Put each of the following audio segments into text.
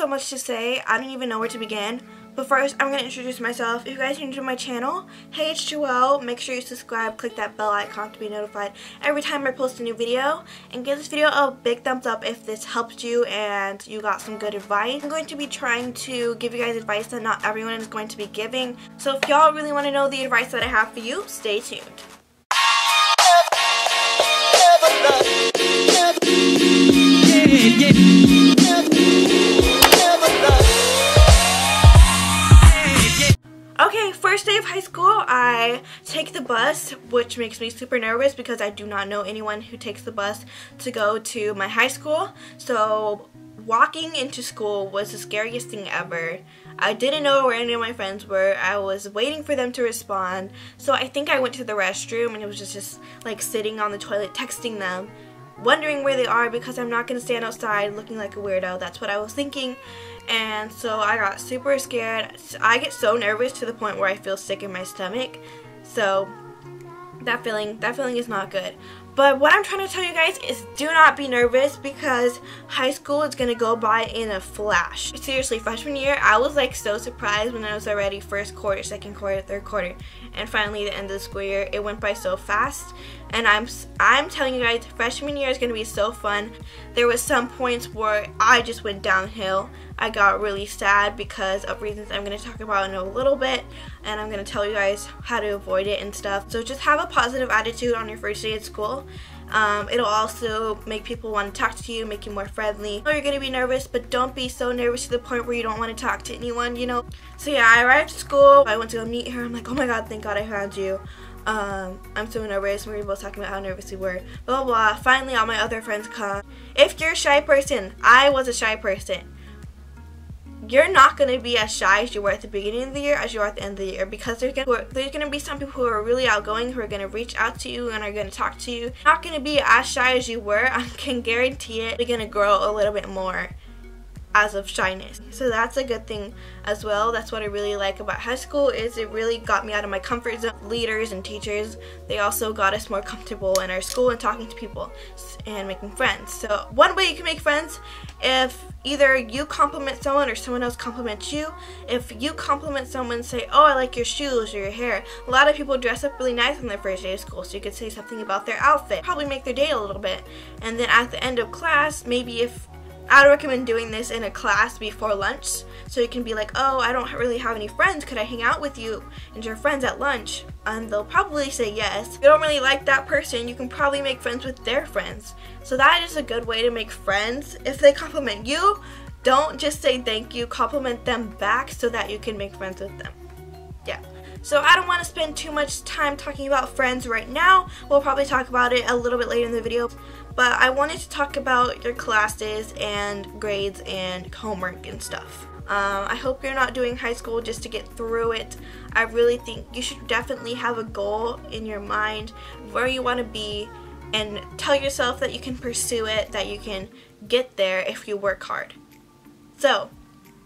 so much to say, I don't even know where to begin. But first, I'm going to introduce myself. If you guys are new to my channel, hey, it's Joelle. Make sure you subscribe, click that bell icon to be notified every time I post a new video. And give this video a big thumbs up if this helped you and you got some good advice. I'm going to be trying to give you guys advice that not everyone is going to be giving. So if y'all really want to know the advice that I have for you, stay tuned. Okay, first day of high school, I take the bus, which makes me super nervous because I do not know anyone who takes the bus to go to my high school. So walking into school was the scariest thing ever. I didn't know where any of my friends were. I was waiting for them to respond. So I think I went to the restroom and it was just like sitting on the toilet texting them, wondering where they are because I'm not going to stand outside looking like a weirdo. That's what I was thinking. And so I got super scared. I get so nervous to the point where I feel sick in my stomach. So that feeling is not good. But what I'm trying to tell you guys is do not be nervous because high school is going to go by in a flash. Seriously, freshman year, I was like so surprised when I was already first quarter, second quarter, third quarter, and finally the end of the school year. It went by so fast. And I'm telling you guys, freshman year is going to be so fun. There was some points where I just went downhill. I got really sad because of reasons I'm going to talk about in a little bit, and I'm going to tell you guys how to avoid it and stuff. So just have a positive attitude on your first day at school. It'll also make people want to talk to you, make you more friendly. I know you're going to be nervous, but don't be so nervous to the point where you don't want to talk to anyone, you know. So yeah, I arrived at school. I went to go meet her. I'm like, oh my god, thank god I found you. I'm so nervous. We were both talking about how nervous we were. Blah, blah, blah. Finally, all my other friends come. If you're a shy person, I was a shy person. You're not going to be as shy as you were at the beginning of the year as you are at the end of the year, because there's going to be some people who are really outgoing, who are going to reach out to you and are going to talk to you. You're not going to be as shy as you were. I can guarantee it. You're going to grow a little bit more as of shyness. So that's a good thing as well. That's what I really like about high school, is it really got me out of my comfort zone. Leaders and teachers, they also got us more comfortable in our school and talking to people and making friends. So one way you can make friends, if either you compliment someone or someone else compliments you. If you compliment someone, say, oh, I like your shoes or your hair. A lot of people dress up really nice on their first day of school, so you could say something about their outfit, probably make their day a little bit. And then at the end of class, maybe if I'd recommend doing this in a class before lunch, so you can be like, oh, I don't really have any friends, could I hang out with you and your friends at lunch? And they'll probably say yes. If you don't really like that person, you can probably make friends with their friends. So that is a good way to make friends. If they compliment you, don't just say thank you, compliment them back so that you can make friends with them. Yeah. So I don't want to spend too much time talking about friends right now. We'll probably talk about it a little bit later in the video. But I wanted to talk about your classes and grades and homework and stuff. I hope you're not doing high school just to get through it. I really think you should definitely have a goal in your mind where you want to be and tell yourself that you can pursue it, that you can get there if you work hard. So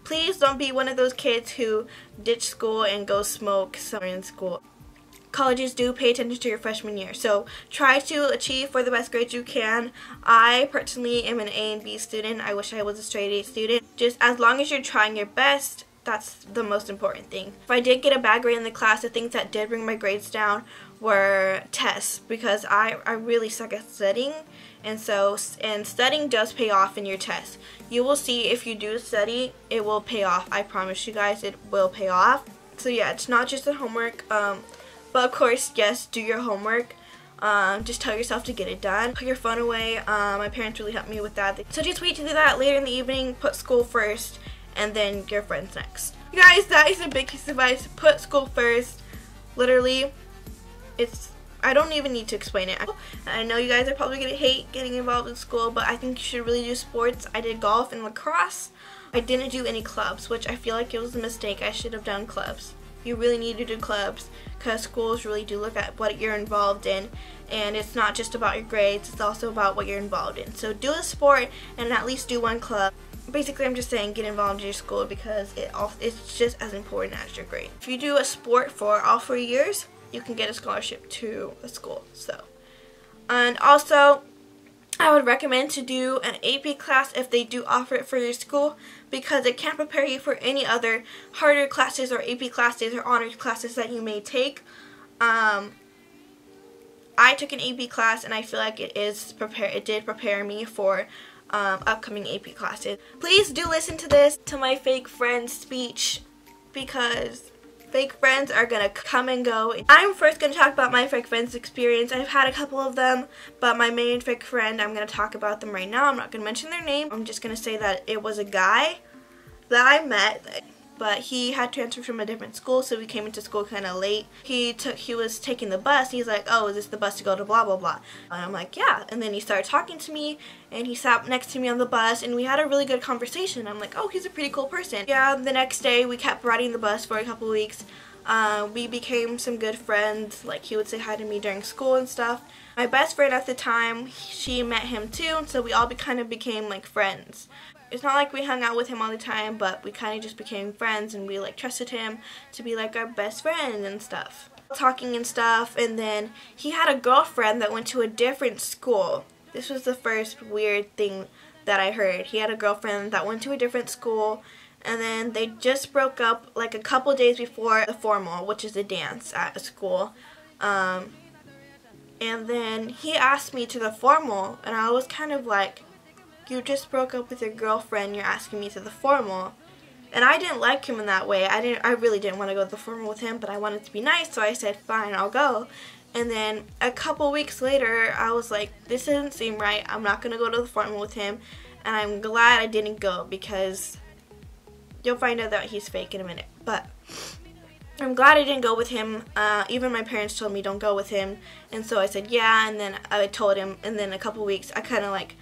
please don't be one of those kids who ditch school and go smoke somewhere in school. Colleges do pay attention to your freshman year, so try to achieve for the best grades you can. I personally am an A and B student. I wish I was a straight A student. Just as long as you're trying your best, that's the most important thing. If I did get a bad grade in the class, the things that did bring my grades down were tests, because I really suck at studying, and studying does pay off in your tests. You will see if you do study, it will pay off. I promise you guys, it will pay off. So yeah, it's not just the homework. But of course, yes, do your homework. Just tell yourself to get it done. Put your phone away. My parents really helped me with that. So just wait to do that later in the evening. Put school first, and then your friends next. You guys, that is a big piece of advice. Put school first. Literally, I don't even need to explain it. I know you guys are probably going to hate getting involved in school, but I think you should really do sports. I did golf and lacrosse. I didn't do any clubs, which I feel like it was a mistake. I should have done clubs. You really need to do clubs because schools really do look at what you're involved in, and it's not just about your grades, it's also about what you're involved in. So do a sport and at least do one club. Basically, I'm just saying get involved in your school because it's just as important as your grade. If you do a sport for all 4 years, you can get a scholarship to a school. So, and also I would recommend to do an AP class if they do offer it for your school, because it can prepare you for any other harder classes or AP classes or honors classes that you may take. I took an AP class and I feel like it did prepare me for upcoming AP classes. Please do listen to this, to my fake friend speech, because fake friends are gonna come and go. I'm first gonna talk about my fake friends experience. I've had a couple of them, but my main fake friend, I'm gonna talk about them right now. I'm not gonna mention their name. I'm just gonna say that it was a guy that I met, but he had transferred from a different school, so we came into school kind of late. He was taking the bus. He's like, "Oh, is this the bus to go to blah blah blah?" And I'm like, "Yeah." And then he started talking to me, and he sat next to me on the bus, and we had a really good conversation. I'm like, "Oh, he's a pretty cool person." Yeah. The next day, we kept riding the bus for a couple weeks. We became some good friends. Like, he would say hi to me during school and stuff. My best friend at the time, she met him too, so we all kind of became like friends. It's not like we hung out with him all the time, but we kind of just became friends, and we like trusted him to be like our best friend and stuff. Talking and stuff, and then he had a girlfriend that went to a different school. This was the first weird thing that I heard. He had a girlfriend that went to a different school, and then they just broke up like a couple days before the formal, which is a dance at a school. And then he asked me to the formal, and I was kind of like, "You just broke up with your girlfriend, you're asking me to the formal." And I didn't like him in that way. I really didn't want to go to the formal with him, but I wanted to be nice, so I said, "Fine, I'll go." And then a couple weeks later, I was like, "This doesn't seem right. I'm not going to go to the formal with him." And I'm glad I didn't go, because you'll find out that he's fake in a minute. But I'm glad I didn't go with him. Even my parents told me don't go with him. And so I said, yeah, and then I told him, and then a couple weeks, I kind of like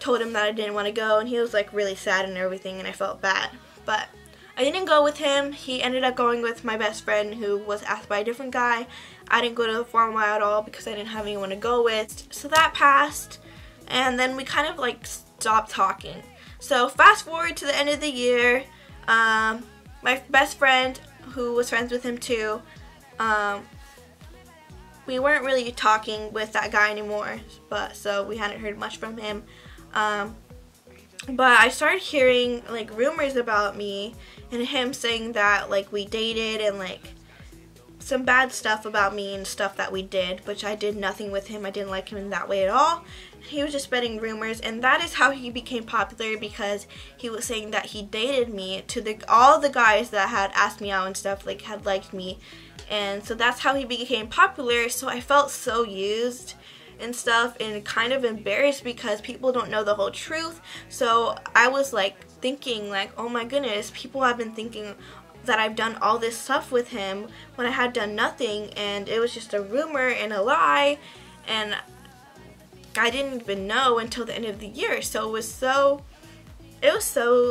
told him that I didn't want to go, and he was like really sad and everything, and I felt bad. But I didn't go with him. He ended up going with my best friend, who was asked by a different guy. I didn't go to the formal at all because I didn't have anyone to go with. So that passed, and then we kind of like stopped talking. So fast forward to the end of the year, my best friend, who was friends with him too, we weren't really talking with that guy anymore, but so we hadn't heard much from him. But I started hearing like rumors about me and him, saying that like we dated and like some bad stuff about me and stuff that we did, which I did nothing with him. I didn't like him in that way at all. He was just spreading rumors, and that is how he became popular, because he was saying that he dated me to all the guys that had asked me out and stuff, like had liked me, and so that's how he became popular. So I felt so used and stuff, and kind of embarrassed because people don't know the whole truth. So I was like thinking like, oh my goodness, people have been thinking that I've done all this stuff with him when I had done nothing, and it was just a rumor and a lie, and I didn't even know until the end of the year. So it was so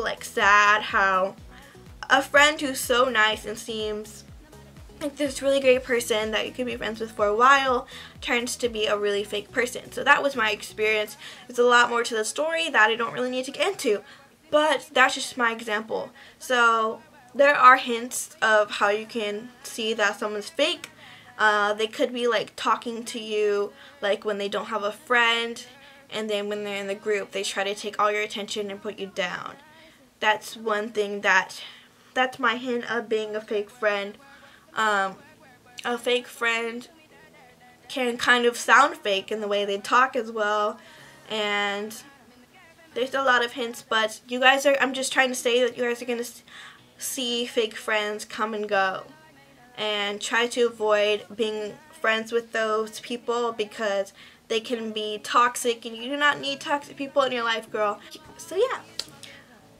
like sad how a friend who's so nice and seems like this really great person that you could be friends with for a while turns to be a really fake person. So that was my experience. There's a lot more to the story that I don't really need to get into, but that's just my example. So there are hints of how you can see that someone's fake. They could be like talking to you like when they don't have a friend, and then when they're in the group they try to take all your attention and put you down. That's one thing that's my hint of being a fake friend. A fake friend can kind of sound fake in the way they talk as well, and there's a lot of hints, but you guys are, I'm just trying to say that you guys are going to see fake friends come and go, and try to avoid being friends with those people because they can be toxic, and you do not need toxic people in your life, girl. So yeah.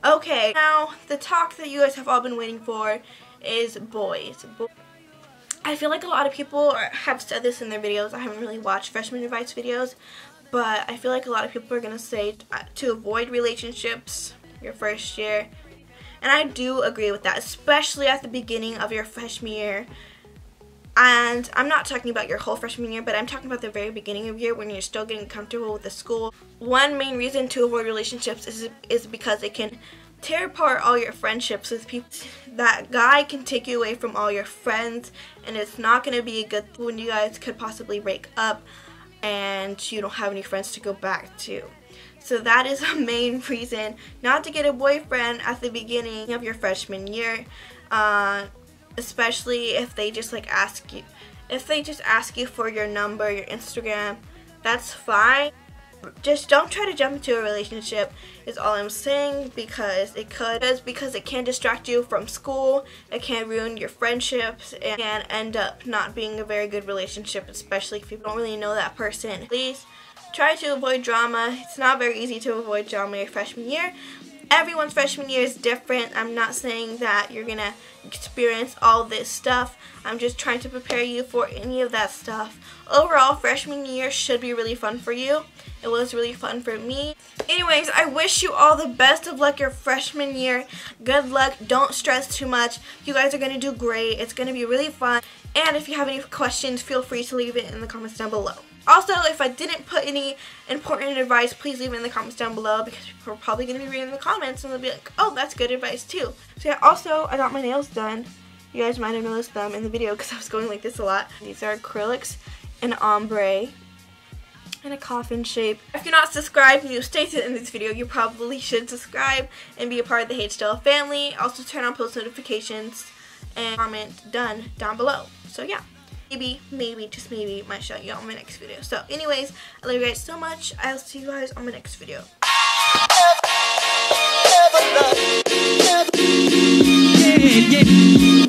Okay, now the talk that you guys have all been waiting for is boys. I feel like a lot of people have said this in their videos. I haven't really watched freshman advice videos, but I feel like a lot of people are going to say to avoid relationships your first year. And I do agree with that, especially at the beginning of your freshman year. And I'm not talking about your whole freshman year, but I'm talking about the very beginning of year when you're still getting comfortable with the school. One main reason to avoid relationships is because it can tear apart all your friendships with people. That guy can take you away from all your friends, and it's not going to be a good when you guys could possibly break up. and you don't have any friends to go back to. So that is a main reason not to get a boyfriend at the beginning of your freshman year, especially if they just like ask you for your number, your Instagram. That's fine. Just don't try to jump into a relationship is all I'm saying, because it can distract you from school, it can ruin your friendships, and can end up not being a very good relationship, especially if you don't really know that person. Please try to avoid drama. It's not very easy to avoid drama your freshman year. Everyone's freshman year is different. I'm not saying that you're gonna experience all this stuff. I'm just trying to prepare you for any of that stuff. Overall, freshman year should be really fun for you. It was really fun for me. Anyways, I wish you all the best of luck your freshman year. Good luck. Don't stress too much. You guys are going to do great. It's going to be really fun. And if you have any questions, feel free to leave it in the comments down below. Also, if I didn't put any important advice, please leave it in the comments down below, because people are probably going to be reading the comments and they'll be like, oh, that's good advice too. So yeah, also, I got my nails done. You guys might have noticed them in the video because I was going like this a lot. These are acrylics, an ombre, and a coffin shape. If you're not subscribed and you stayed in this video, you probably should subscribe and be a part of the HTL family. Also turn on post notifications and comment done down below. So yeah, maybe, just maybe, might show you on my next video. So anyways, I love you guys so much. I'll see you guys on my next video. Yeah.